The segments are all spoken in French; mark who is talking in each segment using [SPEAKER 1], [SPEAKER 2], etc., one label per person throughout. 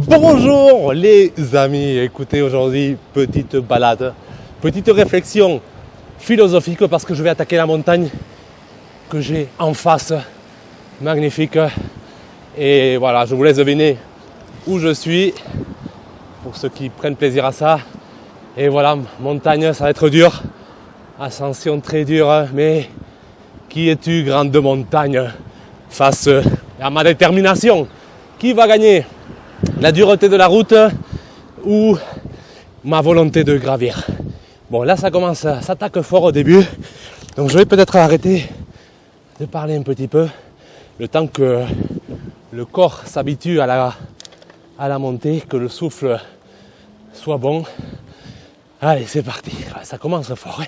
[SPEAKER 1] Bonjour les amis, écoutez aujourd'hui petite balade, petite réflexion philosophique parce que je vais attaquer la montagne que j'ai en face, magnifique. Et voilà, je vous laisse deviner où je suis pour ceux qui prennent plaisir à ça. Et voilà, montagne, ça va être dur, ascension très dure, mais qui es-tu, grande montagne, face à ma détermination? Qui va gagner? La dureté de la route ou ma volonté de gravir? Bon, là ça commence, ça s'attaque fort au début, donc je vais peut-être arrêter de parler un petit peu, le temps que le corps s'habitue à la montée, que le souffle soit bon. Allez, c'est parti, ça commence fort, hein.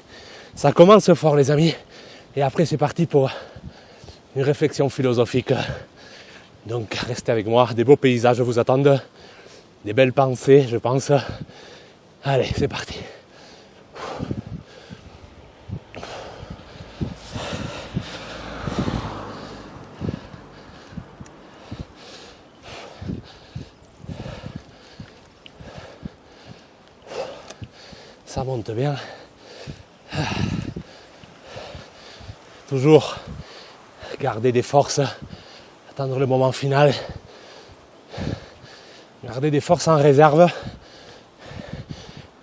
[SPEAKER 1] Ça commence fort les amis, et après c'est parti pour une réflexion philosophique. Donc restez avec moi, des beaux paysages vous attendent, des belles pensées je pense. Allez, c'est parti. Ça monte bien. Toujours garder des forces, attendre le moment final. Garder des forces en réserve.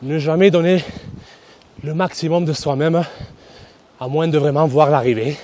[SPEAKER 1] Ne jamais donner le maximum de soi-même, à moins de vraiment voir l'arrivée.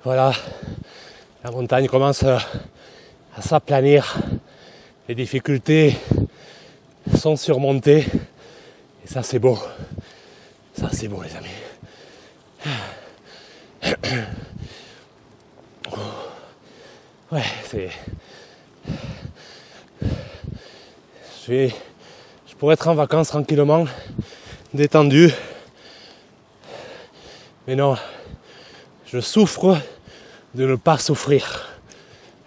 [SPEAKER 1] Voilà, la montagne commence à s'aplanir, les difficultés sont surmontées, et ça c'est beau, les amis. Ouais, je pourrais être en vacances tranquillement, détendu, mais non, je souffre de ne pas souffrir.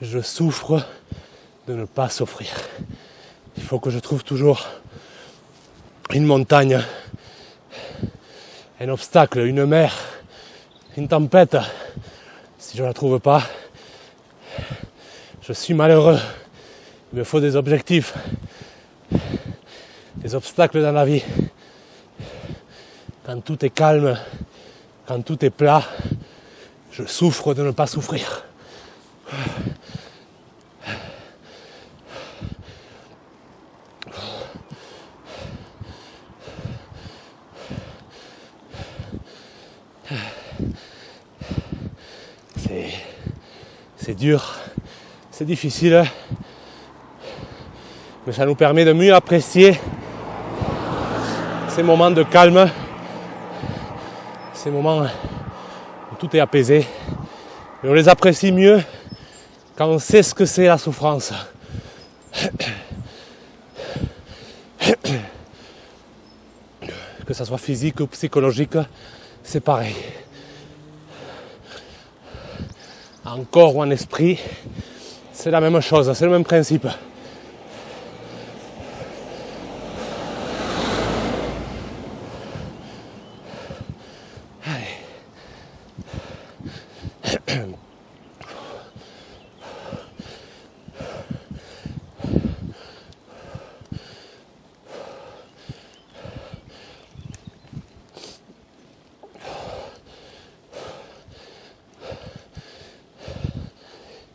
[SPEAKER 1] Je souffre de ne pas souffrir. Il faut que je trouve toujours une montagne, un obstacle, une mer, une tempête. Si je ne la trouve pas, je suis malheureux. Il me faut des objectifs, des obstacles dans la vie. Quand tout est calme, quand tout est plat, je souffre de ne pas souffrir. C'est dur, c'est difficile, mais ça nous permet de mieux apprécier ces moments de calme, ces moments où tout est apaisé. Et on les apprécie mieux quand on sait ce que c'est la souffrance. Que ça soit physique ou psychologique, c'est pareil. En corps ou en esprit, c'est la même chose, c'est le même principe.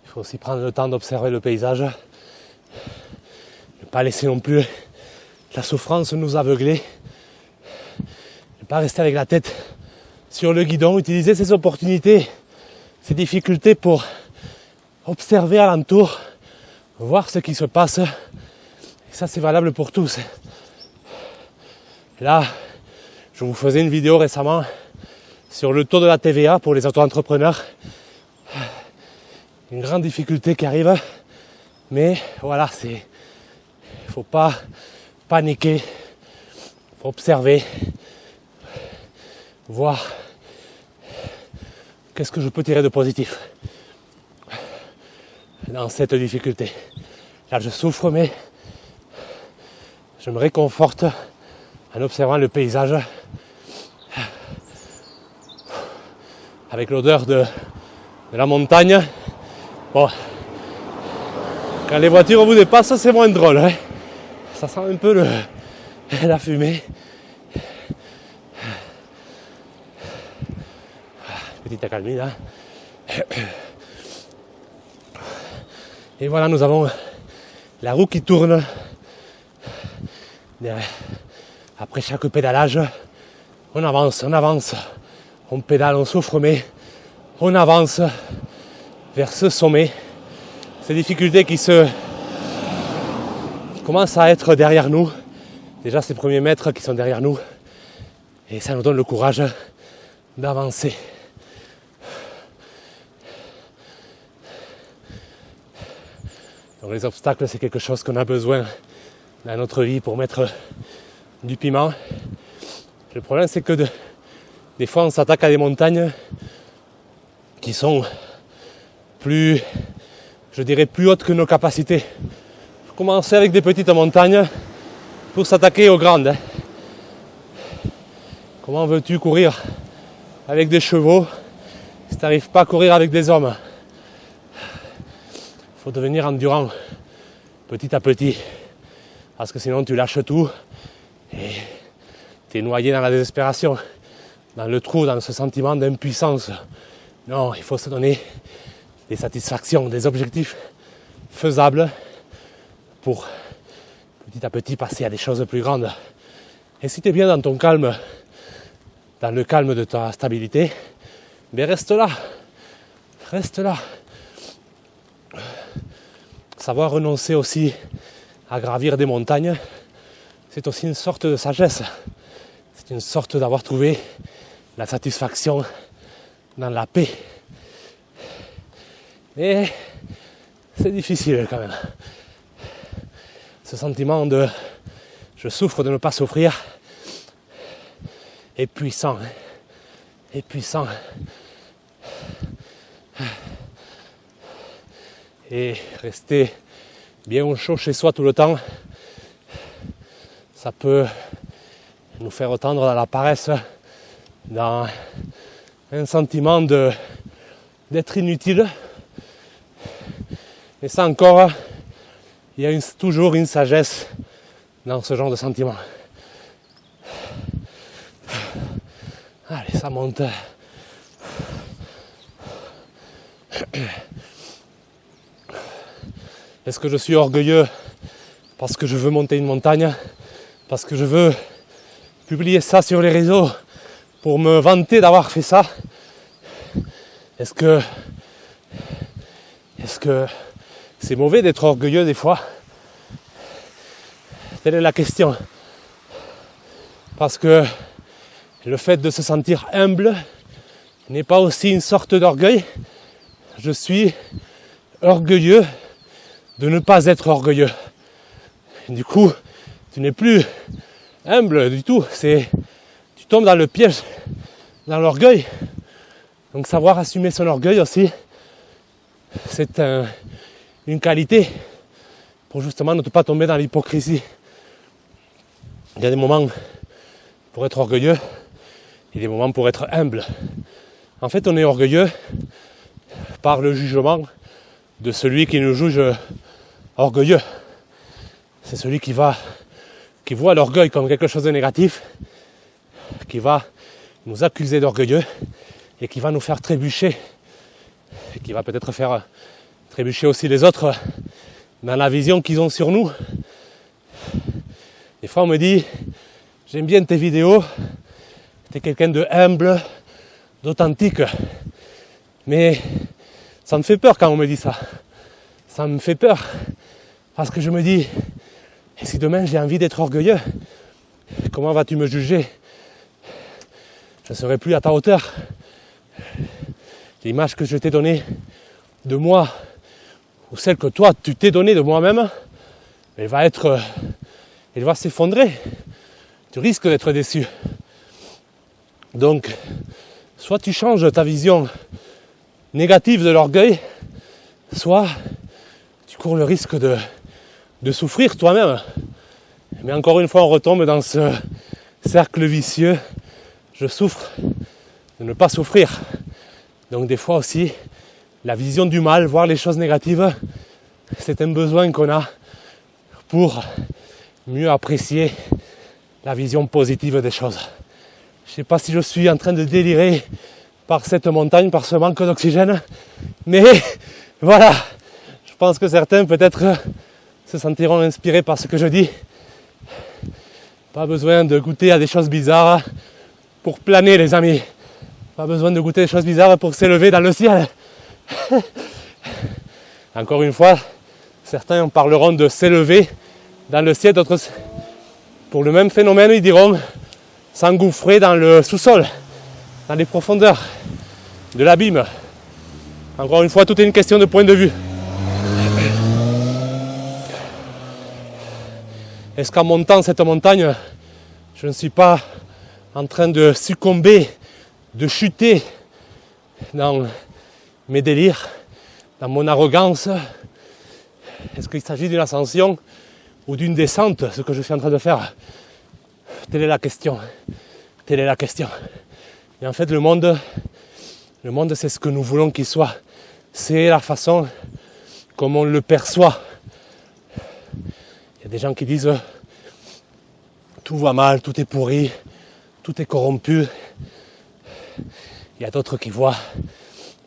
[SPEAKER 1] Il faut aussi prendre le temps d'observer le paysage, ne pas laisser non plus la souffrance nous aveugler, ne pas rester avec la tête sur le guidon, utiliser ces opportunités, ces difficultés pour observer alentour, voir ce qui se passe. Et ça, c'est valable pour tous. Et là, je vous faisais une vidéo récemment sur le taux de la TVA pour les auto-entrepreneurs. Une grande difficulté qui arrive, mais voilà, faut pas paniquer, faut observer, voir qu'est-ce que je peux tirer de positif dans cette difficulté. Là, je souffre, mais je me réconforte en observant le paysage avec l'odeur de la montagne. Bon, quand les voitures vous dépassent, c'est moins drôle, hein. Ça sent un peu la fumée. Petite accalmie là. Et voilà, nous avons la roue qui tourne. Après chaque pédalage, on avance, on pédale, on souffre, mais on avance vers ce sommet. Ces difficultés qui commencent à être derrière nous. Déjà ces premiers mètres qui sont derrière nous. Et ça nous donne le courage d'avancer. Donc les obstacles, c'est quelque chose qu'on a besoin dans notre vie pour mettre du piment. Le problème, c'est que des fois, on s'attaque à des montagnes qui sont plus hautes que nos capacités. Il faut commencer avec des petites montagnes pour s'attaquer aux grandes. Comment veux-tu courir avec des chevaux si tu n'arrives pas à courir avec des hommes? Il faut devenir endurant petit à petit, parce que sinon tu lâches tout et tu es noyé dans la désespération, dans le trou, dans ce sentiment d'impuissance. Non, il faut se donner des satisfactions, des objectifs faisables pour petit à petit passer à des choses plus grandes. Et si tu es bien dans ton calme, dans le calme de ta stabilité, ben reste là. Savoir renoncer aussi à gravir des montagnes, c'est aussi une sorte de sagesse. C'est une sorte d'avoir trouvé la satisfaction dans la paix. Mais c'est difficile quand même. Ce sentiment de je souffre de ne pas souffrir est puissant. Et rester bien au chaud chez soi tout le temps, ça peut nous faire tendre dans la paresse, dans un sentiment d'être inutile. Mais ça encore, il y a toujours une sagesse dans ce genre de sentiment. Allez, ça monte. Est-ce que je suis orgueilleux parce que je veux monter une montagne, parce que je veux publier ça sur les réseaux pour me vanter d'avoir fait ça? Est-ce que c'est mauvais d'être orgueilleux des fois? Telle est la question. Parce que le fait de se sentir humble n'est pas aussi une sorte d'orgueil. Je suis orgueilleux de ne pas être orgueilleux. Et du coup, tu n'es plus humble du tout. Tu tombes dans le piège, dans l'orgueil. Donc savoir assumer son orgueil aussi, c'est une qualité pour justement ne pas tomber dans l'hypocrisie. Il y a des moments pour être orgueilleux et des moments pour être humble. En fait, on est orgueilleux par le jugement de celui qui nous juge orgueilleux. C'est celui qui voit l'orgueil comme quelque chose de négatif, qui va nous accuser d'orgueilleux et qui va nous faire trébucher, et qui va peut-être faire trébucher aussi les autres dans la vision qu'ils ont sur nous. Des fois on me dit, j'aime bien tes vidéos, t'es quelqu'un de humble, d'authentique, mais ça me fait peur quand on me dit ça. Ça me fait peur parce que je me dis, et si demain j'ai envie d'être orgueilleux, comment vas-tu me juger? Je ne serai plus à ta hauteur. L'image que je t'ai donnée de moi, ou celle que toi tu t'es donnée de moi-même, elle va s'effondrer. Tu risques d'être déçu. Donc, soit tu changes ta vision négative de l'orgueil, soit tu cours le risque de souffrir toi-même. Mais encore une fois, on retombe dans ce cercle vicieux. Je souffre de ne pas souffrir. Donc des fois aussi, la vision du mal, voir les choses négatives, c'est un besoin qu'on a pour mieux apprécier la vision positive des choses. Je ne sais pas si je suis en train de délirer par cette montagne, par ce manque d'oxygène, mais voilà, je pense que certains peut-être se sentiront inspirés par ce que je dis. Pas besoin de goûter à des choses bizarres pour planer, les amis. Pas besoin de goûter des choses bizarres pour s'élever dans le ciel. Encore une fois, certains en parleront de s'élever dans le ciel, d'autres pour le même phénomène, ils diront s'engouffrer dans le sous-sol, dans les profondeurs de l'abîme. Encore une fois, tout est une question de point de vue. Est-ce qu'en montant cette montagne, je ne suis pas en train de succomber, de chuter dans mes délires, dans mon arrogance? Est-ce qu'il s'agit d'une ascension ou d'une descente, ce que je suis en train de faire? Telle est la question. Telle est la question. Et en fait, le monde, c'est ce que nous voulons qu'il soit. C'est la façon comme on le perçoit. Il y a des gens qui disent tout va mal, tout est pourri, tout est corrompu. Il y a d'autres qui voient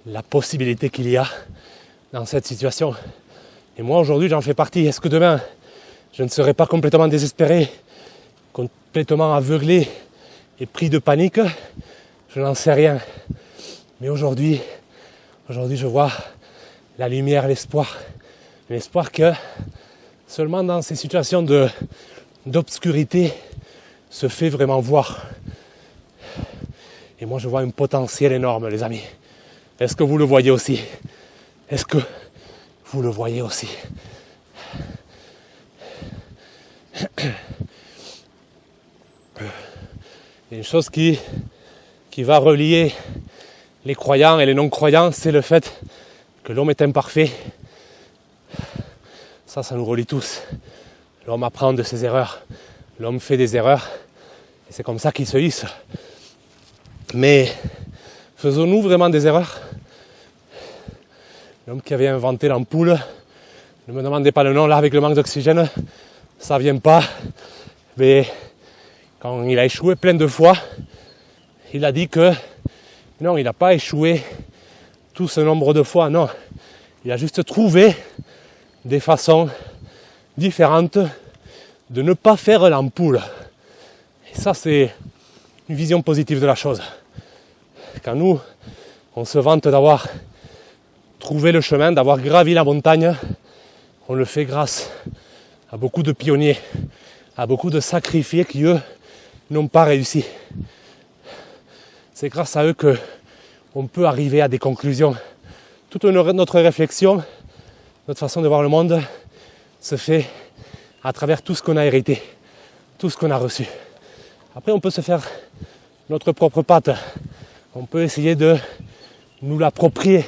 [SPEAKER 1] la possibilité qu'il y a dans cette situation. Et moi aujourd'hui j'en fais partie. Est-ce que demain je ne serai pas complètement désespéré, complètement aveuglé et pris de panique? Je n'en sais rien. Mais aujourd'hui je vois la lumière, l'espoir. L'espoir que seulement dans ces situations d'obscurité se fait vraiment voir. Et moi je vois un potentiel énorme, les amis. Est-ce que vous le voyez aussi? Est-ce que vous le voyez aussi? Et une chose qui va relier les croyants et les non-croyants, c'est le fait que l'homme est imparfait. Ça nous relie tous. L'homme apprend de ses erreurs. L'homme fait des erreurs. Et c'est comme ça qu'il se hisse. Mais faisons-nous vraiment des erreurs? L'homme qui avait inventé l'ampoule, ne me demandez pas le nom, là avec le manque d'oxygène, ça vient pas. Mais quand il a échoué plein de fois, il a dit que non, il n'a pas échoué tout ce nombre de fois, non. Il a juste trouvé des façons différentes de ne pas faire l'ampoule. Et ça, c'est une vision positive de la chose. Quand nous, on se vante d'avoir trouvé le chemin, d'avoir gravi la montagne, on le fait grâce à beaucoup de pionniers, à beaucoup de sacrifiés qui, eux, n'ont pas réussi. C'est grâce à eux qu'on peut arriver à des conclusions. Toute notre réflexion, notre façon de voir le monde se fait à travers tout ce qu'on a hérité, tout ce qu'on a reçu. Après, on peut se faire notre propre patte. On peut essayer de nous l'approprier,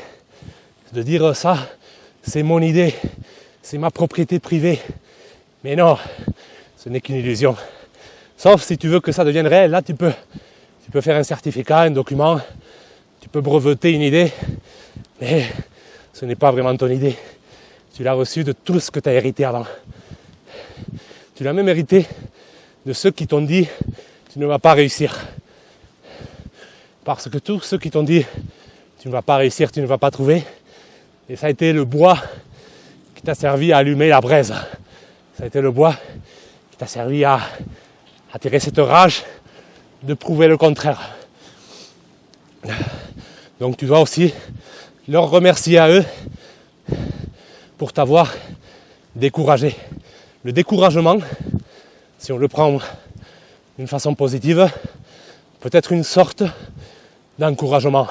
[SPEAKER 1] de dire ça, c'est mon idée, c'est ma propriété privée. Mais non, ce n'est qu'une illusion. Sauf si tu veux que ça devienne réel, là tu peux faire un certificat, un document, tu peux breveter une idée, mais ce n'est pas vraiment ton idée. Tu l'as reçue de tout ce que tu as hérité avant. Tu l'as même hérité de ceux qui t'ont dit tu ne vas pas réussir. Parce que tous ceux qui t'ont dit tu ne vas pas réussir, tu ne vas pas trouver, et ça a été le bois qui t'a servi à allumer la braise. Ça a été le bois qui t'a servi à attirer cette rage de prouver le contraire. Donc tu dois aussi leur remercier à eux pour t'avoir découragé. Le découragement, si on le prend d'une façon positive, peut être une sorte d'encouragement.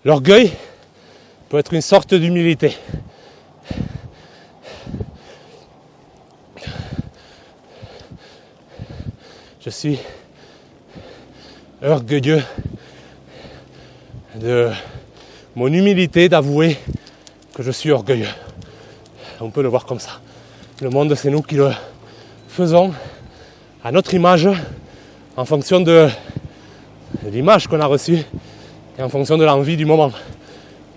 [SPEAKER 1] L'orgueil peut être une sorte d'humilité. Je suis orgueilleux de mon humilité d'avouer que je suis orgueilleux. On peut le voir comme ça. Le monde, c'est nous qui le faisons à notre image, en fonction de l'image qu'on a reçue et en fonction de l'envie du moment,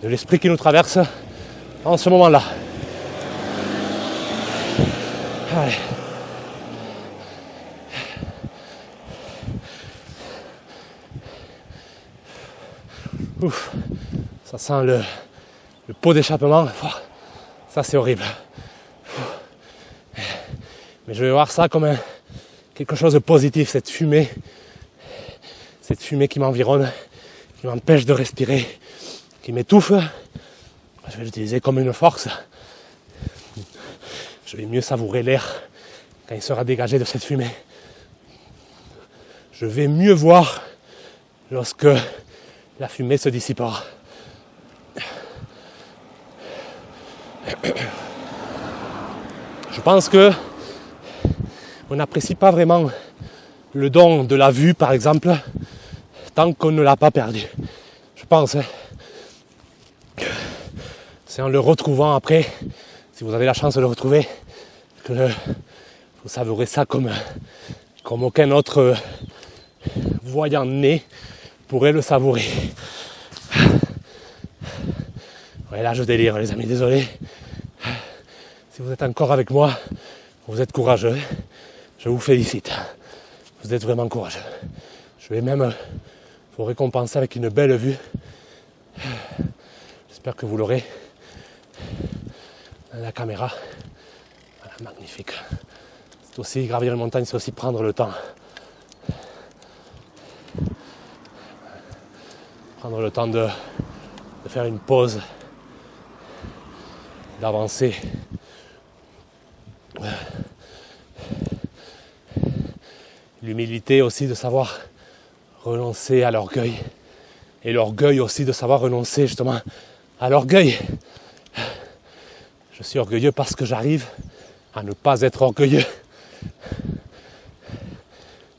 [SPEAKER 1] de l'esprit qui nous traverse en ce moment-là. Allez. Ouf, ça sent le pot d'échappement. Ça, c'est horrible. Mais je vais voir ça comme quelque chose de positif, cette fumée qui m'environne, qui m'empêche de respirer, qui m'étouffe. Je vais l'utiliser comme une force. Je vais mieux savourer l'air quand il sera dégagé de cette fumée. Je vais mieux voir lorsque la fumée se dissipera. Je pense que on n'apprécie pas vraiment le don de la vue, par exemple, tant qu'on ne l'a pas perdu. Je pense que c'est en le retrouvant après, si vous avez la chance de le retrouver, que vous savourez ça comme aucun autre voyant né pourrait le savourer. Ouais, là je délire les amis, désolé. Si vous êtes encore avec moi, vous êtes courageux. Je vous félicite. Vous êtes vraiment courageux. Je vais même vous récompenser avec une belle vue. J'espère que vous l'aurez. La caméra. Voilà, magnifique. C'est aussi gravir une montagne, c'est aussi prendre le temps. Prendre le temps de faire une pause, d'avancer. L'humilité aussi de savoir renoncer à l'orgueil. Et l'orgueil aussi de savoir renoncer justement à l'orgueil. Je suis orgueilleux parce que j'arrive à ne pas être orgueilleux.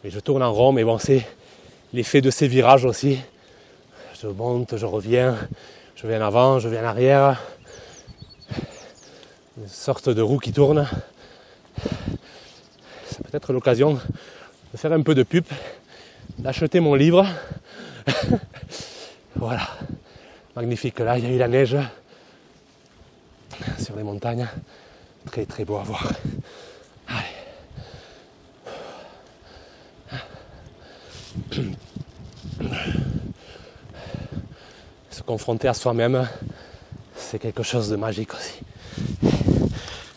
[SPEAKER 1] Mais je tourne en rond, mais bon, c'est l'effet de ces virages aussi. Je monte, je reviens, je vais en avant, je vais en arrière. Une sorte de roue qui tourne. C'est peut-être l'occasion de faire un peu de pub, d'acheter mon livre. Voilà, magnifique. Là, il y a eu la neige sur les montagnes. Très très beau à voir. Allez. Se confronter à soi-même, c'est quelque chose de magique aussi.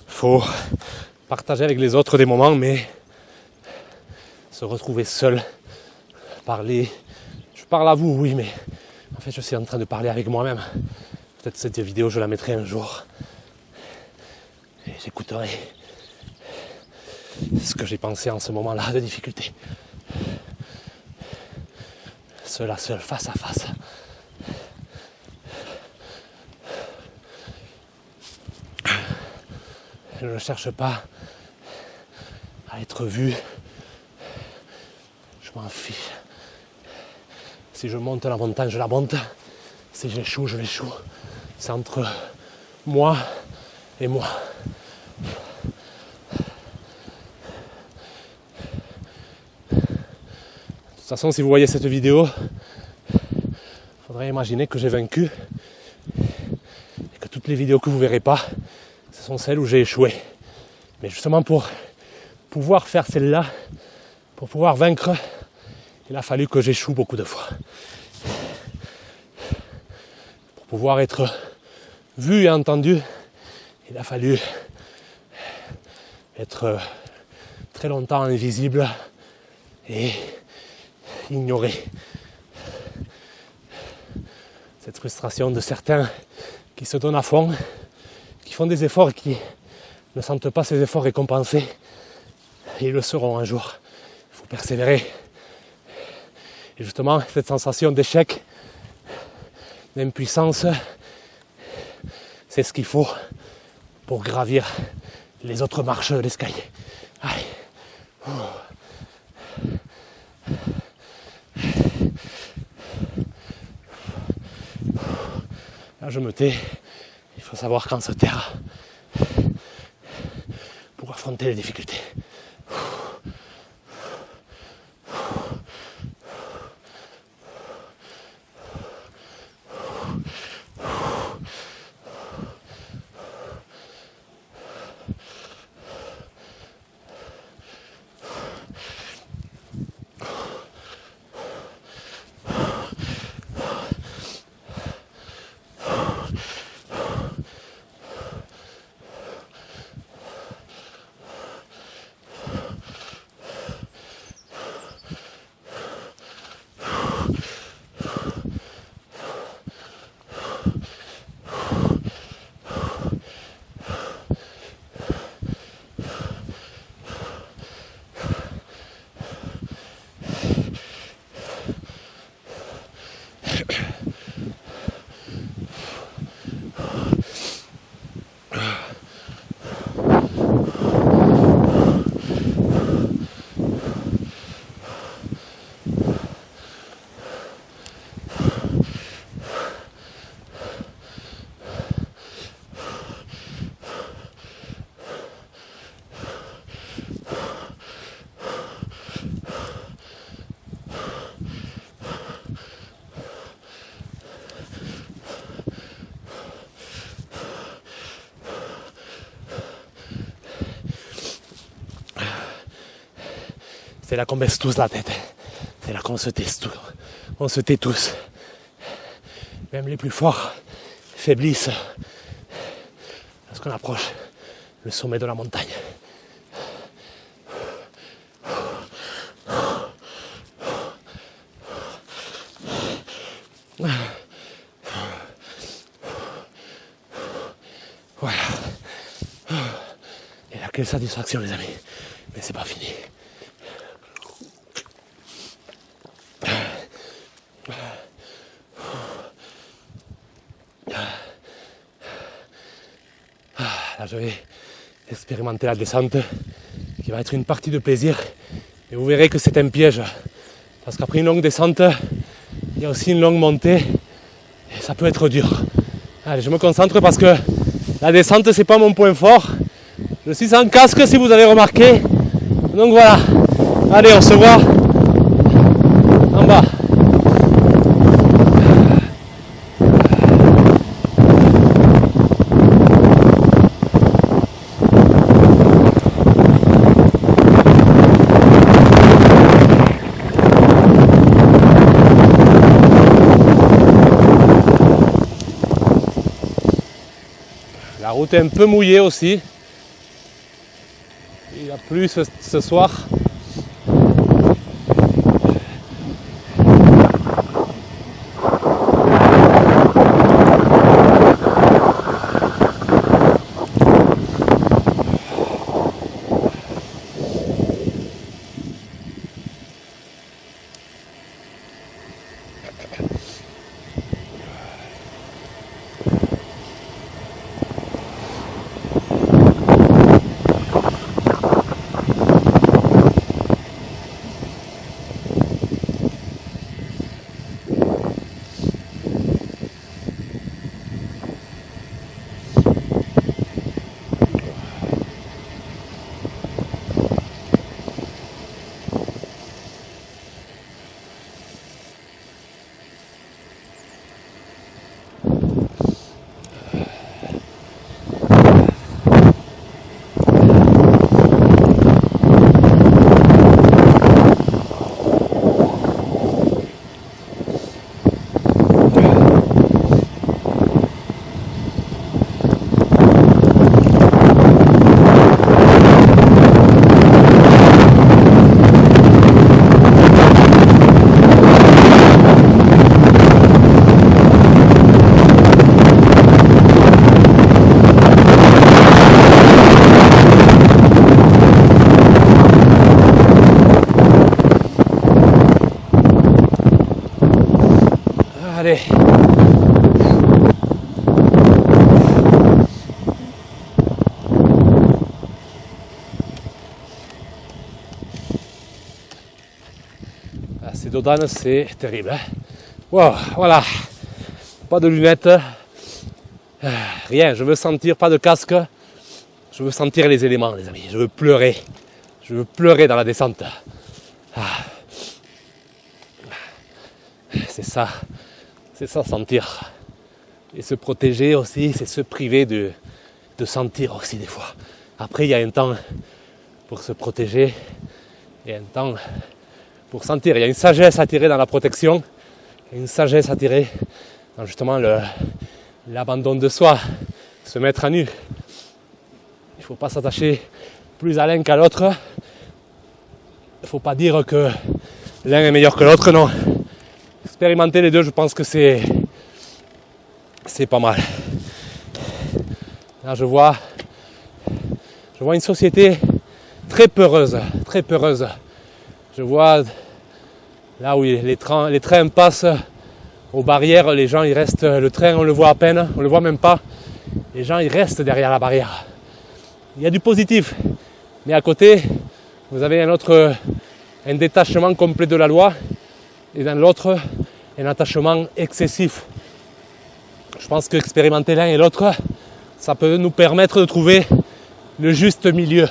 [SPEAKER 1] Faut partager avec les autres des moments, mais se retrouver seul, parler. Je parle à vous, oui, mais en fait, je suis en train de parler avec moi-même. Peut-être cette vidéo, je la mettrai un jour. Et j'écouterai ce que j'ai pensé en ce moment-là de difficulté. la seule, face à face. Je ne cherche pas à être vu. Je m'en fiche. Si je monte la montagne, je la monte. Si j'échoue, je l'échoue. C'est entre moi et moi. De toute façon, si vous voyez cette vidéo, il faudrait imaginer que j'ai vaincu et que toutes les vidéos que vous ne verrez pas, ce sont celles où j'ai échoué. Mais justement pour pouvoir faire celle-là, pour pouvoir vaincre, il a fallu que j'échoue beaucoup de fois. Pour pouvoir être vu et entendu, il a fallu être très longtemps invisible et ignoré. Cette frustration de certains qui se donnent à fond, qui font des efforts et qui ne sentent pas ces efforts récompensés, et ils le seront un jour. Il faut persévérer. Et justement, cette sensation d'échec, d'impuissance, c'est ce qu'il faut pour gravir les autres marches de l'escalier. Allez. Là, je me tais. Il faut savoir quand se taire pour affronter les difficultés. C'est là qu'on baisse tous la tête. C'est là qu'on se tait tous. On se tait tous. Même les plus forts faiblissent lorsqu'on approche le sommet de la montagne. Voilà. Et là, quelle satisfaction, les amis. Mais c'est pas fini. Là, je vais expérimenter la descente qui va être une partie de plaisir. Et vous verrez que c'est un piège. Parce qu'après une longue descente, il y a aussi une longue montée. Et ça peut être dur. Allez, je me concentre parce que la descente, c'est pas mon point fort. Je suis sans casque si vous avez remarqué. Donc voilà. Allez, on se voit en bas. La route est un peu mouillée aussi. Il a plu ce soir. Allez. Ces dodanes, c'est terrible. Hein. Wow, voilà. Pas de lunettes. Rien. Je veux sentir, pas de casque. Je veux sentir les éléments, les amis. Je veux pleurer. Je veux pleurer dans la descente. C'est ça sentir. Et se protéger aussi, c'est se priver de sentir aussi des fois. Après, il y a un temps pour se protéger et un temps pour sentir. Il y a une sagesse à tirer dans la protection, et une sagesse à tirer dans justement l'abandon de soi, se mettre à nu. Il ne faut pas s'attacher plus à l'un qu'à l'autre. Il ne faut pas dire que l'un est meilleur que l'autre, non. Expérimenter les deux, je pense que c'est pas mal. Là, je vois une société très peureuse, très peureuse. Je vois là où les trains passent aux barrières, les gens ils restent, le train on le voit à peine, on le voit même pas. Les gens ils restent derrière la barrière. Il y a du positif, mais à côté, vous avez un détachement complet de la loi, et dans l'autre, un attachement excessif. Je pense qu'expérimenter l'un et l'autre, ça peut nous permettre de trouver le juste milieu.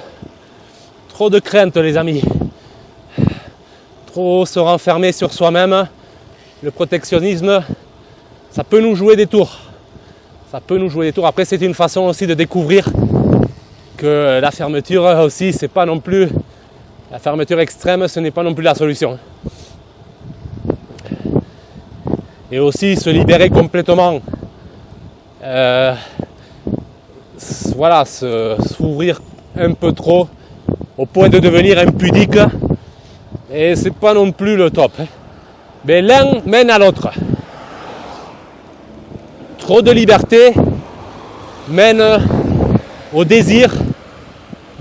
[SPEAKER 1] Trop de crainte, les amis. Trop se renfermer sur soi-même. Le protectionnisme, ça peut nous jouer des tours. Après, c'est une façon aussi de découvrir que la fermeture aussi, c'est pas non plus... La fermeture extrême, ce n'est pas non plus la solution. Et aussi se libérer complètement. S'ouvrir un peu trop au point de devenir impudique. Et c'est pas non plus le top. Mais l'un mène à l'autre. Trop de liberté mène au désir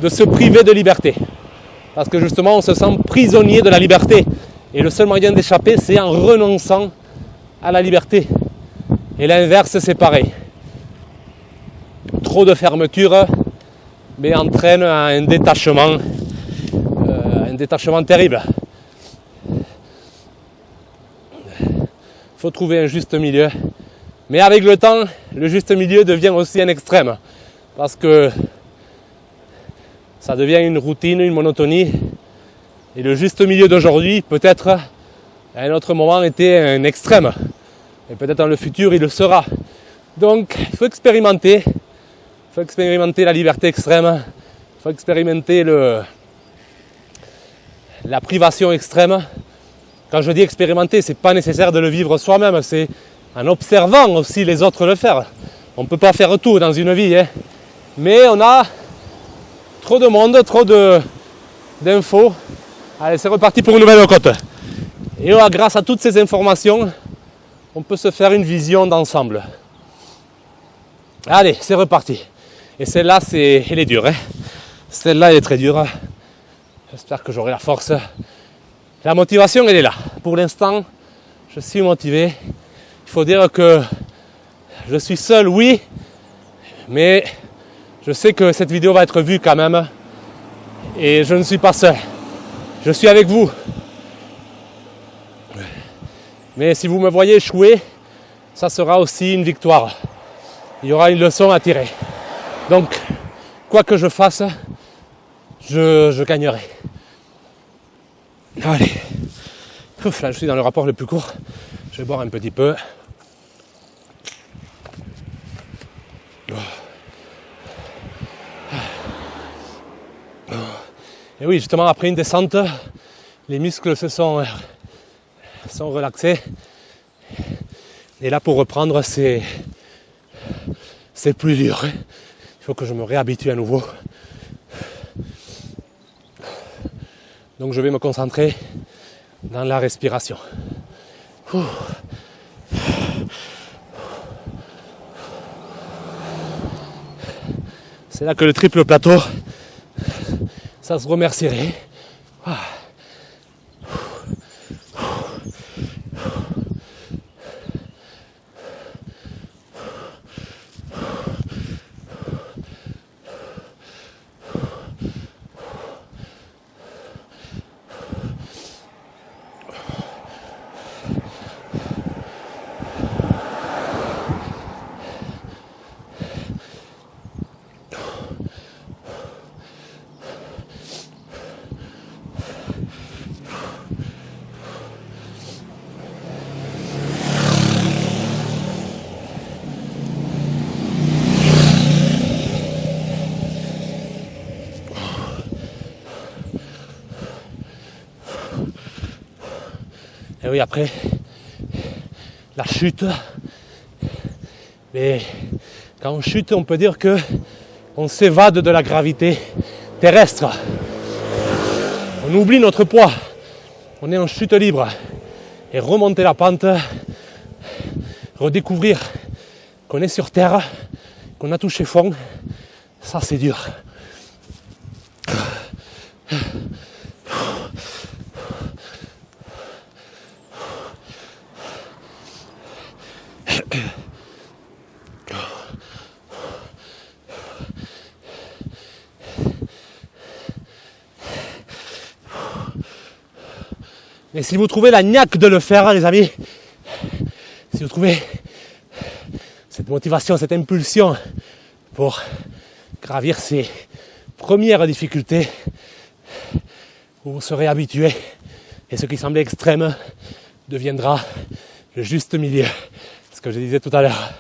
[SPEAKER 1] de se priver de liberté. Parce que justement, on se sent prisonnier de la liberté. Et le seul moyen d'échapper, c'est en renonçant à la liberté. Et l'inverse, c'est pareil. Trop de fermeture, mais entraîne un détachement terrible. Il faut trouver un juste milieu. Mais avec le temps, le juste milieu devient aussi un extrême. Parce que ça devient une routine, une monotonie. Et le juste milieu d'aujourd'hui, peut-être, à un autre moment, était un extrême. Et peut-être dans le futur, il le sera. Donc, il faut expérimenter. Il faut expérimenter la liberté extrême. Il faut expérimenter la privation extrême. Quand je dis expérimenter, c'est pas nécessaire de le vivre soi-même. C'est en observant aussi les autres le faire. On ne peut pas faire tout dans une vie. Hein. Mais on a trop de monde, trop d'infos. Allez, c'est reparti pour une nouvelle côte. Et grâce à toutes ces informations, on peut se faire une vision d'ensemble. Allez, c'est reparti. Et celle-là, elle est dure. Hein. Celle-là, elle est très dure. J'espère que j'aurai la force. La motivation, elle est là. Pour l'instant, je suis motivé. Il faut dire que je suis seul, oui. Mais je sais que cette vidéo va être vue quand même. Et je ne suis pas seul. Je suis avec vous. Mais si vous me voyez échouer, ça sera aussi une victoire. Il y aura une leçon à tirer. Donc, quoi que je fasse, je gagnerai. Allez. Ouf, là, je suis dans le rapport le plus court. Je vais boire un petit peu. Et oui, justement, après une descente, les muscles se sont relaxés. Et là, pour reprendre, c'est plus dur. Il faut que je me réhabitue à nouveau. Donc, je vais me concentrer dans la respiration. C'est là que le triple plateau, ça se remercierait. Et oui, après, la chute. Mais quand on chute, on peut dire que on s'évade de la gravité terrestre. On oublie notre poids. On est en chute libre. Et remonter la pente, redécouvrir qu'on est sur terre, qu'on a touché fond, ça c'est dur. Mais si vous trouvez la niaque de le faire, les amis, si vous trouvez cette motivation, cette impulsion pour gravir ces premières difficultés, vous serez habitué et ce qui semblait extrême deviendra le juste milieu. Ce que je disais tout à l'heure.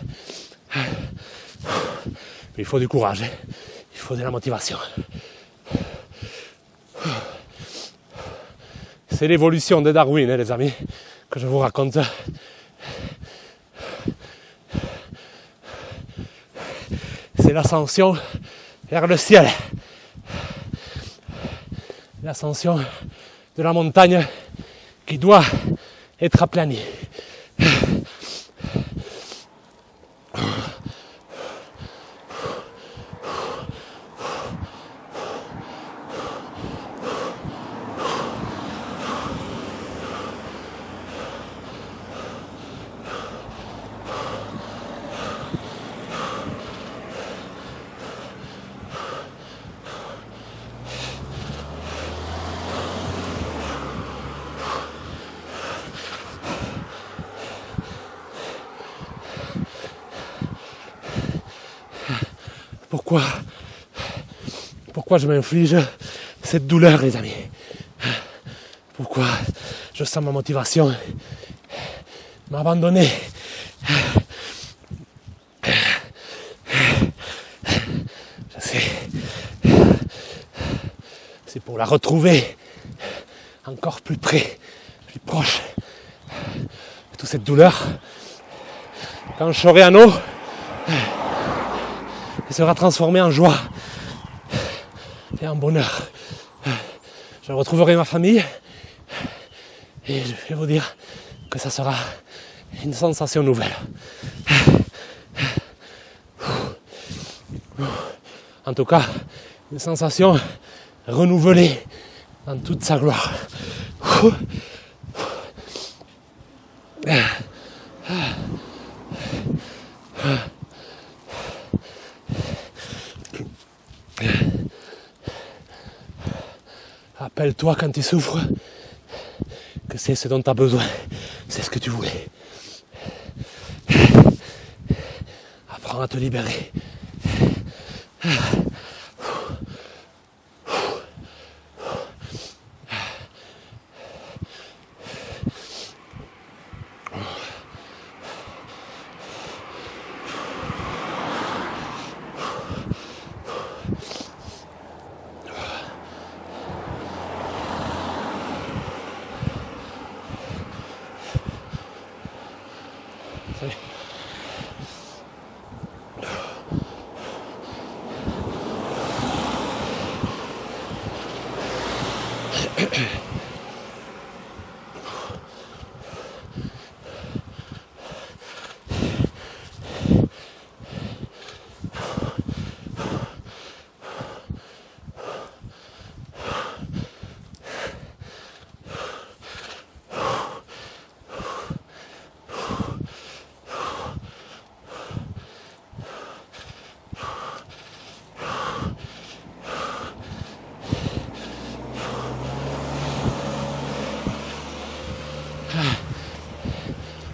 [SPEAKER 1] Mais il faut du courage, il faut de la motivation. C'est l'évolution de Darwin, les amis, que je vous raconte. C'est l'ascension vers le ciel. L'ascension de la montagne qui doit être aplanie. Pourquoi je m'inflige cette douleur, les amis? Pourquoi je sens ma motivation m'abandonner? Je sais. C'est pour la retrouver encore plus près, plus proche de toute cette douleur. Quand je serai en eau, elle sera transformée en joie et en bonheur. Je retrouverai ma famille et je vais vous dire que ça sera une sensation nouvelle. En tout cas, une sensation renouvelée dans toute sa gloire. Rappelle-toi quand tu souffres que c'est ce dont tu as besoin, c'est ce que tu voulais. Apprends à te libérer.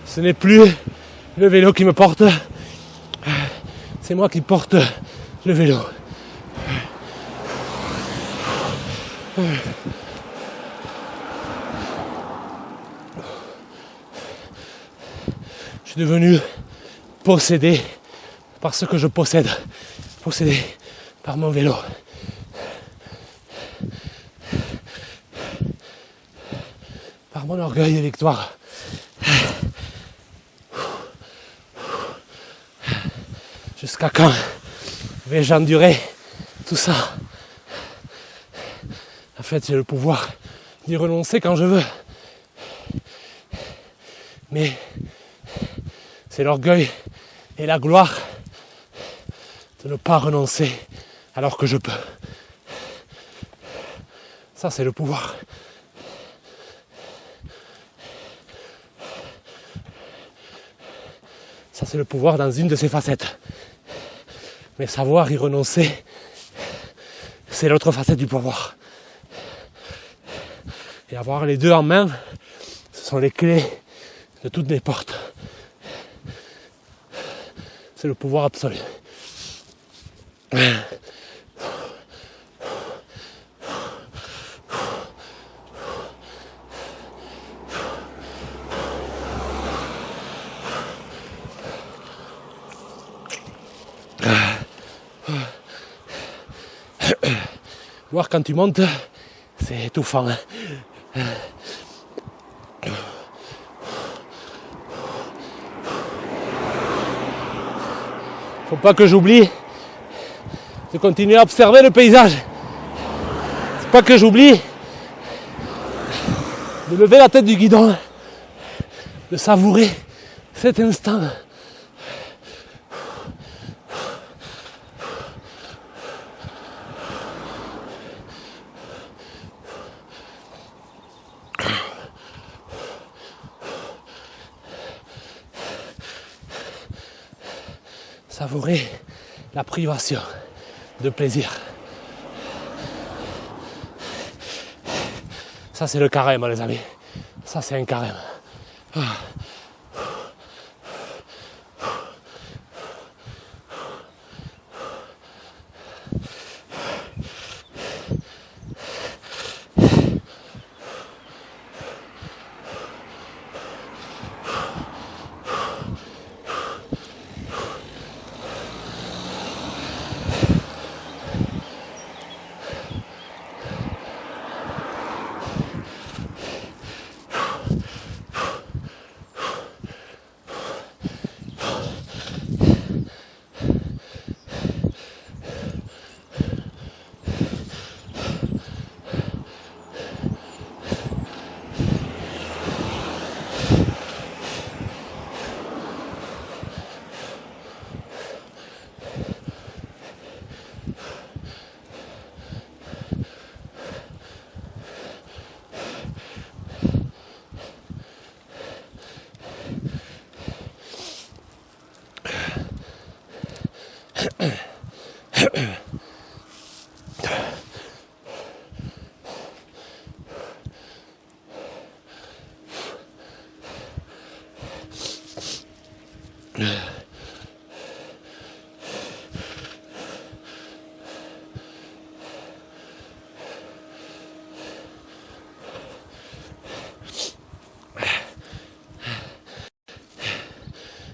[SPEAKER 1] Ce n'est plus le vélo qui me porte, c'est moi qui porte le vélo. Je suis devenu possédé par ce que je possède, possédé par mon vélo. Par mon orgueil et victoire. Jusqu'à quand vais-je endurer tout ça? En fait, j'ai le pouvoir d'y renoncer quand je veux. Mais c'est l'orgueil et la gloire de ne pas renoncer alors que je peux. Ça, c'est le pouvoir. Ça, c'est le pouvoir dans une de ses facettes. Mais savoir y renoncer, c'est l'autre facette du pouvoir. Et avoir les deux en main, ce sont les clés de toutes les portes. C'est le pouvoir absolu. Voir quand tu montes, c'est étouffant. Faut pas que j'oublie de continuer à observer le paysage. Faut pas que j'oublie de lever la tête du guidon, de savourer cet instant. Savourer la privation de plaisir. Ça, c'est le carême, les amis. Ça, c'est un carême.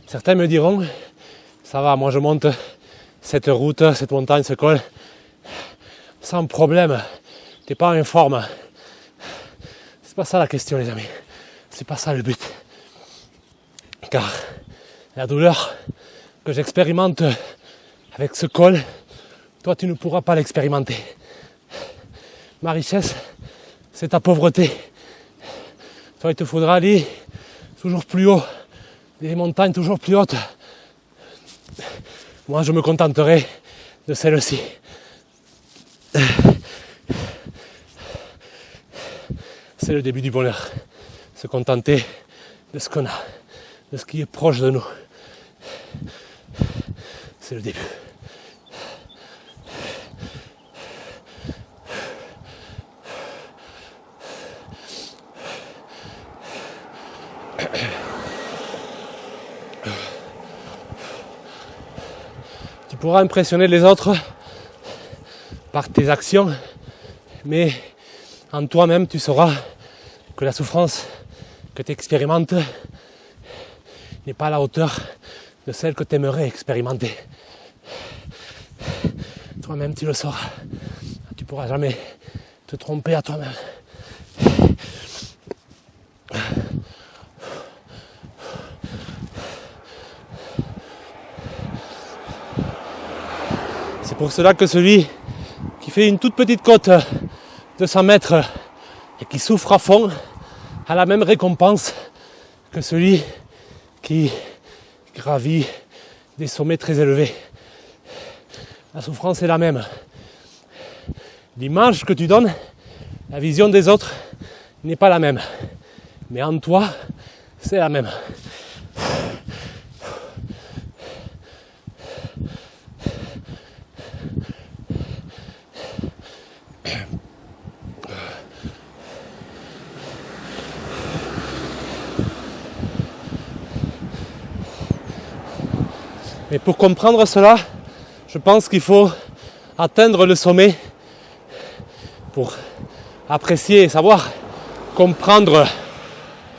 [SPEAKER 1] Certains me diront, ça va, moi je monte cette route, cette montagne, ce col, sans problème, t'es pas en forme. C'est pas ça la question, les amis, c'est pas ça le but. Car la douleur que j'expérimente avec ce col, toi tu ne pourras pas l'expérimenter. Ma richesse, c'est ta pauvreté. Toi il te faudra aller toujours plus haut, des montagnes toujours plus hautes. Moi je me contenterai de celle-ci. C'est le début du bonheur. Se contenter de ce qu'on a, de ce qui est proche de nous. C'est le début. Tu pourras impressionner les autres par tes actions, mais en toi-même, tu sauras que la souffrance que tu expérimentes n'est pas à la hauteur de celle que tu aimerais expérimenter. Toi-même, tu le sauras. Tu ne pourras jamais te tromper à toi-même. C'est pour cela que celui qui fait une toute petite côte de 100 mètres et qui souffre à fond a la même récompense que celui qui gravit des sommets très élevés. La souffrance est la même. L'image que tu donnes, la vision des autres n'est pas la même. Mais en toi, c'est la même. Mais pour comprendre cela, je pense qu'il faut atteindre le sommet pour apprécier et savoir comprendre,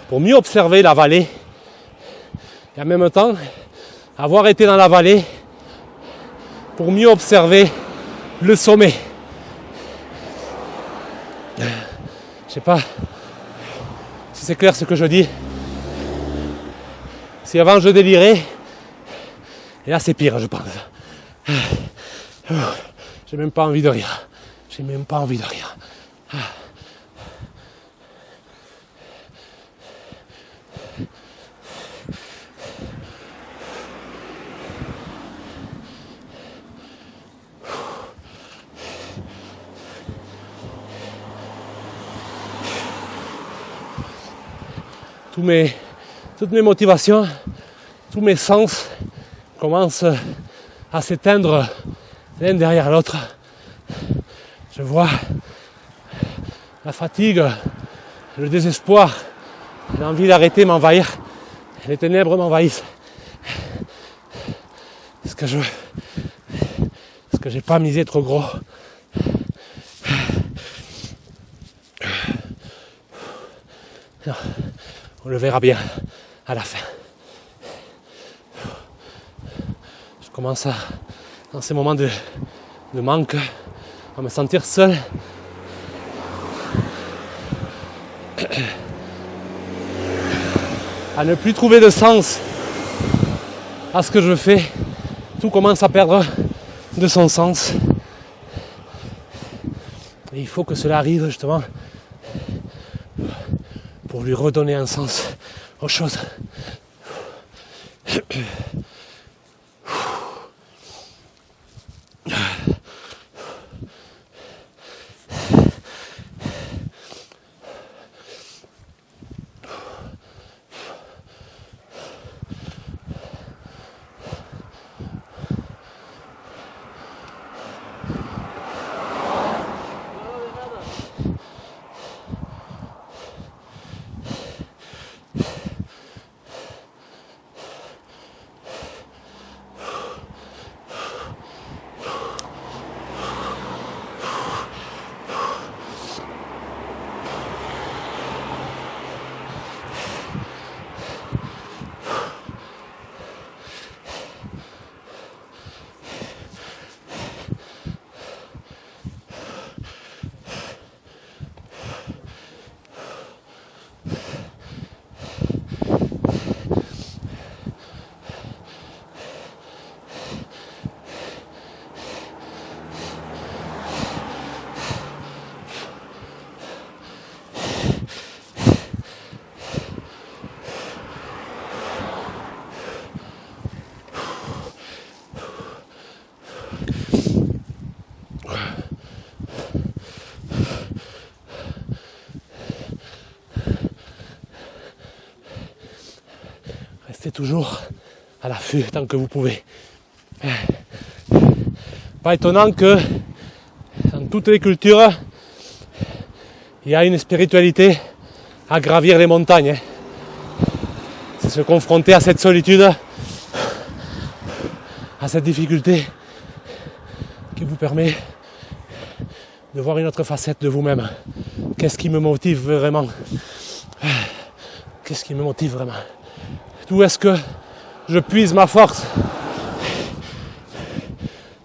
[SPEAKER 1] pour mieux observer la vallée et en même temps avoir été dans la vallée pour mieux observer le sommet. Je sais pas si c'est clair ce que je dis. Si avant je délirais, et là c'est pire je pense. J'ai même pas envie de rire. J'ai même pas envie de rire. Toutes mes motivations, tous mes sens commencent à s'éteindre l'un derrière l'autre. Je vois la fatigue, le désespoir, l'envie d'arrêter m'envahir, les ténèbres m'envahissent. Est-ce que j'ai pas misé trop gros? Non, on le verra bien à la fin. Je commence dans ces moments de manque, à me sentir seul. À ne plus trouver de sens à ce que je fais. Tout commence à perdre de son sens. Et il faut que cela arrive justement pour lui redonner un sens aux choses. Restez toujours à l'affût tant que vous pouvez. Pas étonnant que dans toutes les cultures, il y a une spiritualité à gravir les montagnes. C'est se confronter à cette solitude, à cette difficulté qui vous permet de voir une autre facette de vous-même. Qu'est-ce qui me motive vraiment? Qu'est-ce qui me motive vraiment? D'où est-ce que je puise ma force?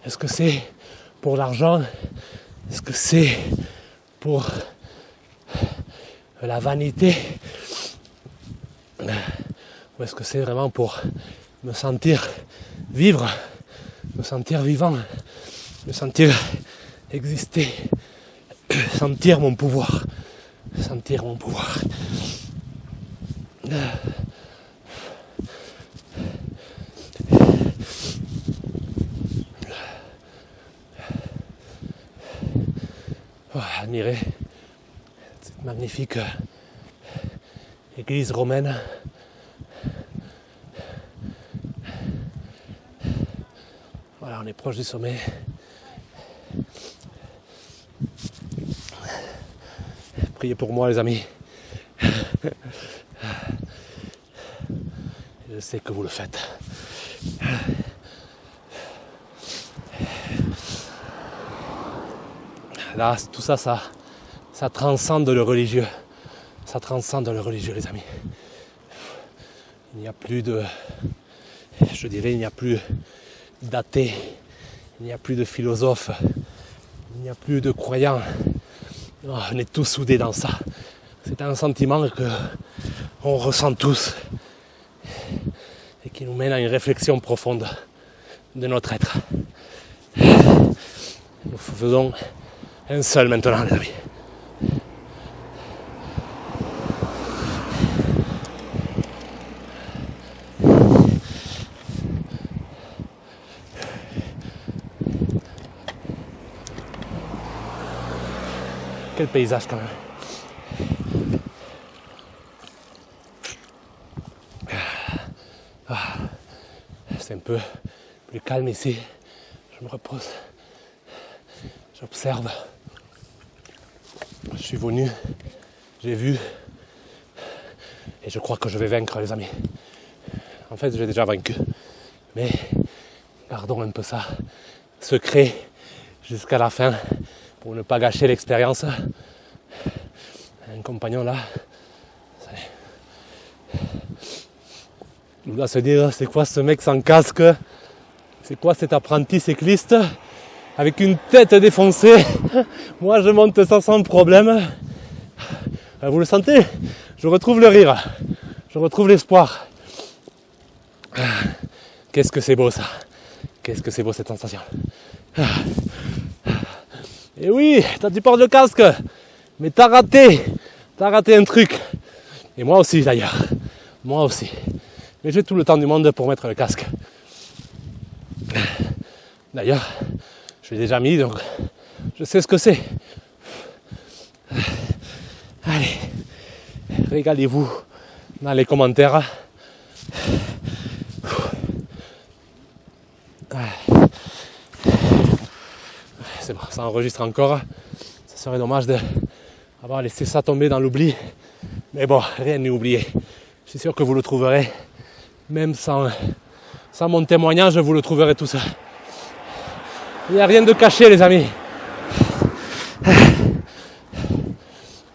[SPEAKER 1] Est-ce que c'est pour l'argent? Est-ce que c'est pour la vanité? Ou est-ce que c'est vraiment pour me sentir vivre, me sentir vivant? me sentir exister, sentir mon pouvoir, sentir mon pouvoir. Admirer cette magnifique église romaine. Voilà, on est proche du sommet. Priez pour moi, les amis. Je sais que vous le faites. Là, tout ça, ça transcende le religieux. Ça transcende le religieux, les amis. Il n'y a plus de... Je dirais, il n'y a plus d'athées. Il n'y a plus de philosophes. Il n'y a plus de croyants. Oh, on est tous soudés dans ça. C'est un sentiment qu'on ressent tous. Et qui nous mène à une réflexion profonde de notre être. Nous faisons un seul maintenant, les amis. Quel paysage quand même. C'est un peu plus calme ici. Je me repose. J'observe. Je suis venu. J'ai vu. Et je crois que je vais vaincre, les amis. En fait, j'ai déjà vaincu. Mais gardons un peu ça secret jusqu'à la fin pour ne pas gâcher l'expérience. Un compagnon là, il doit se dire, c'est quoi ce mec sans casque? C'est quoi cet apprenti cycliste avec une tête défoncée? Moi je monte ça sans problème. Vous le sentez? Je retrouve le rire, je retrouve l'espoir. Qu'est-ce que c'est beau ça? Qu'est-ce que c'est beau cette sensation? Et oui, toi tu portes le casque, mais t'as raté un truc. Et moi aussi d'ailleurs, moi aussi. Mais j'ai tout le temps du monde pour mettre le casque. D'ailleurs, je l'ai déjà mis, donc je sais ce que c'est. Allez, régalez-vous dans les commentaires. C'est bon, ça enregistre encore. Ça serait dommage d'avoir laissé ça tomber dans l'oubli. Mais bon, rien n'est oublié. Je suis sûr que vous le trouverez. Même sans mon témoignage, vous le trouverez tout ça. Il n'y a rien de caché, les amis.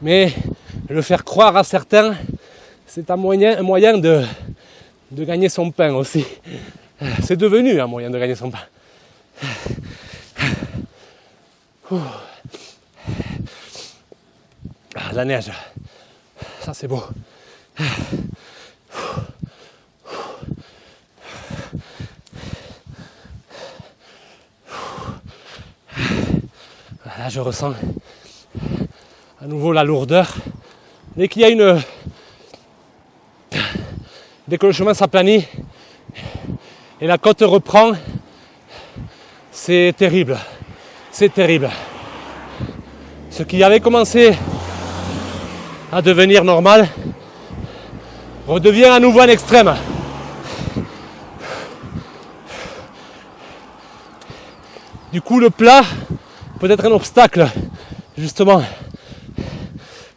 [SPEAKER 1] Mais le faire croire à certains, c'est un moyen de gagner son pain aussi. C'est devenu un moyen de gagner son pain. La neige, ça c'est beau. Là je ressens à nouveau la lourdeur. Dès qu'il y a dès que le chemin s'aplanit et la côte reprend, c'est terrible. C'est terrible. Ce qui avait commencé à devenir normal redevient à nouveau un extrême. Du coup, le plat peut être un obstacle, justement.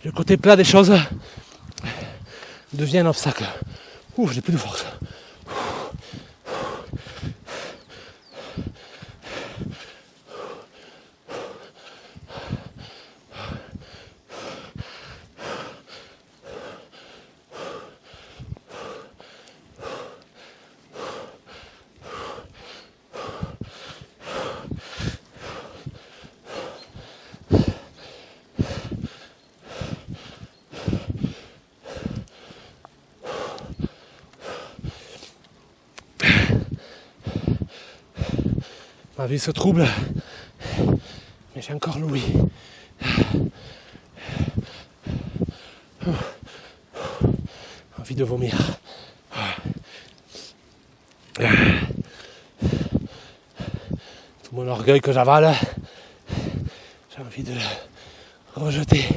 [SPEAKER 1] Le côté plat des choses devient un obstacle. Ouh, j'ai plus de force. Ma vie se trouble J'ai encore l'ouïe. Envie de vomir. Tout mon orgueil que j'avale, j'ai envie de le rejeter.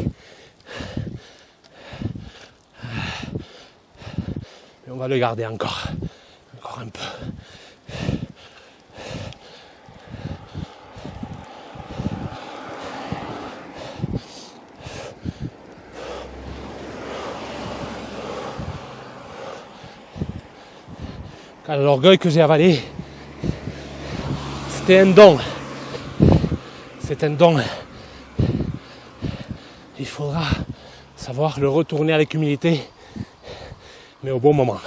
[SPEAKER 1] Mais on va le garder encore un peu. Car l'orgueil que j'ai avalé, c'était un don. C'est un don. Il faudra savoir le retourner avec humilité, mais au bon moment.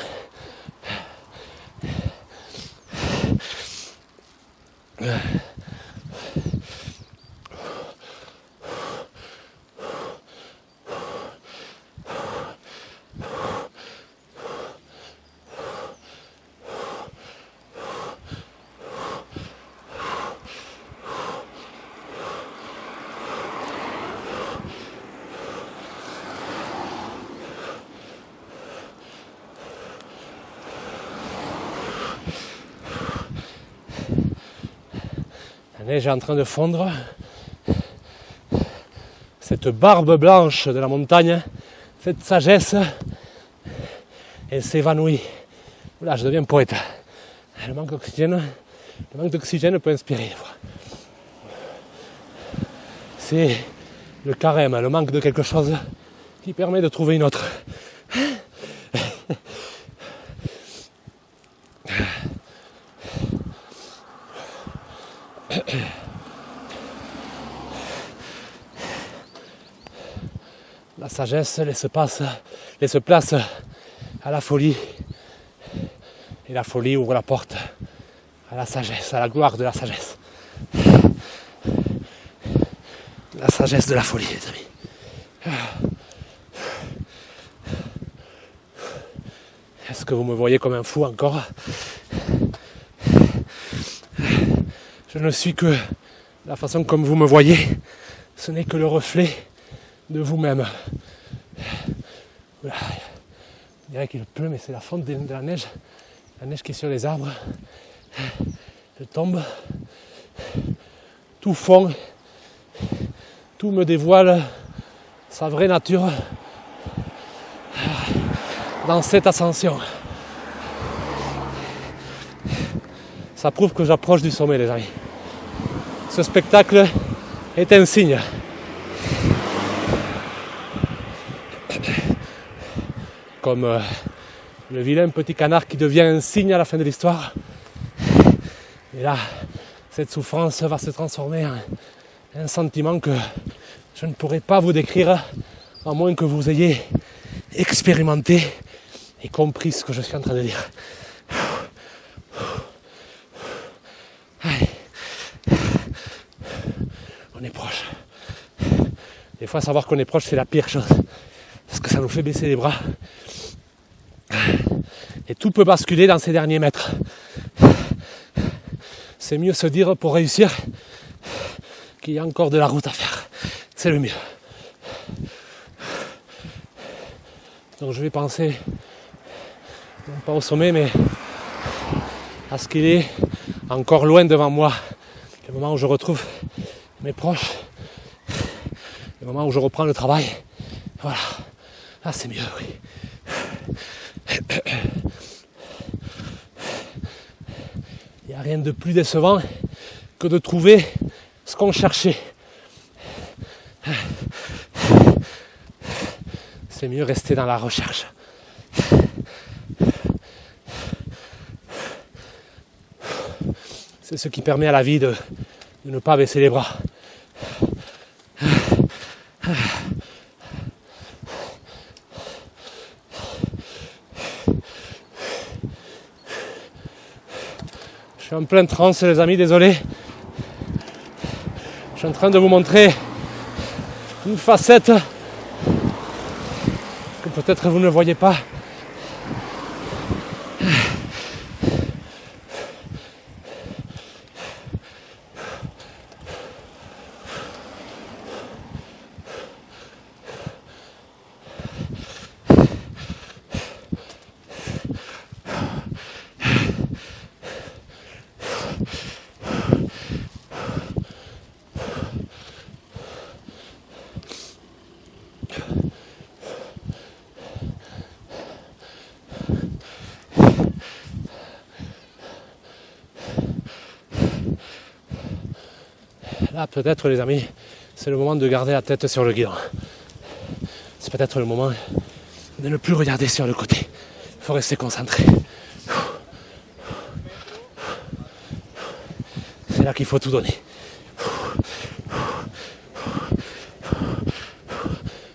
[SPEAKER 1] La neige est en train de fondre. Cette barbe blanche de la montagne, cette sagesse, elle s'évanouit. Là, je deviens poète. Le manque d'oxygène peut inspirer des fois. C'est le carême, le manque de quelque chose qui permet de trouver une autre. La sagesse laisse place à la folie. Et la folie ouvre la porte à la sagesse, à la gloire de la sagesse. La sagesse de la folie, les amis. Est-ce que vous me voyez comme un fou encore ? Je ne suis que la façon comme vous me voyez. Ce n'est que le reflet de vous-même. Voilà. On dirait qu'il pleut, mais c'est la fonte de la neige. La neige qui est sur les arbres. Elle tombe. Tout fond. Tout me dévoile sa vraie nature dans cette ascension. Ça prouve que j'approche du sommet, les amis. Ce spectacle est un signe. Comme le vilain petit canard qui devient un cygne à la fin de l'histoire. Et là, cette souffrance va se transformer en un sentiment que je ne pourrais pas vous décrire, à moins que vous ayez expérimenté et compris ce que je suis en train de dire. Allez. On est proche. Des fois, savoir qu'on est proche, c'est la pire chose. Parce que ça nous fait baisser les bras. Et tout peut basculer dans ces derniers mètres. C'est mieux se dire pour réussir qu'il y a encore de la route à faire. C'est le mieux. Donc je vais penser, non pas au sommet, mais à ce qu'il est encore loin devant moi. Le moment où je retrouve mes proches. Le moment où je reprends le travail. Voilà. Là, c'est mieux, oui. Il n'y a rien de plus décevant que de trouver ce qu'on cherchait. C'est mieux rester dans la recherche. C'est ce qui permet à la vie de ne pas baisser les bras. Je suis en pleine transe, les amis, désolé. Je suis en train de vous montrer une facette que peut-être vous ne voyez pas. Là, peut-être, les amis, c'est le moment de garder la tête sur le guidon. C'est peut-être le moment de ne plus regarder sur le côté. Il faut rester concentré. C'est là qu'il faut tout donner.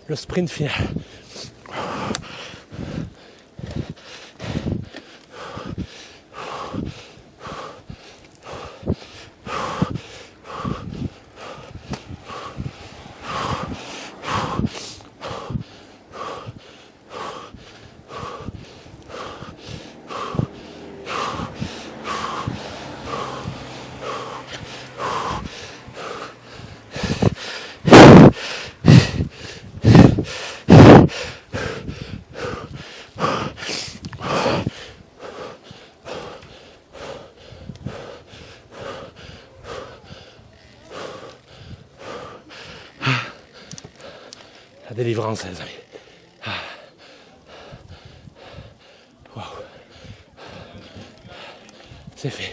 [SPEAKER 1] Le sprint final. La délivrance, les amis. Wow. C'est fait.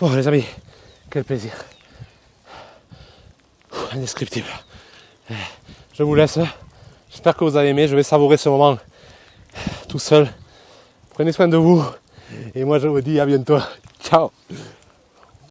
[SPEAKER 1] Bon les amis, quel plaisir. Indescriptible. Je vous laisse. J'espère que vous avez aimé. Je vais savourer ce moment tout seul. Prenez soin de vous. Et moi je vous dis à bientôt. Ciao.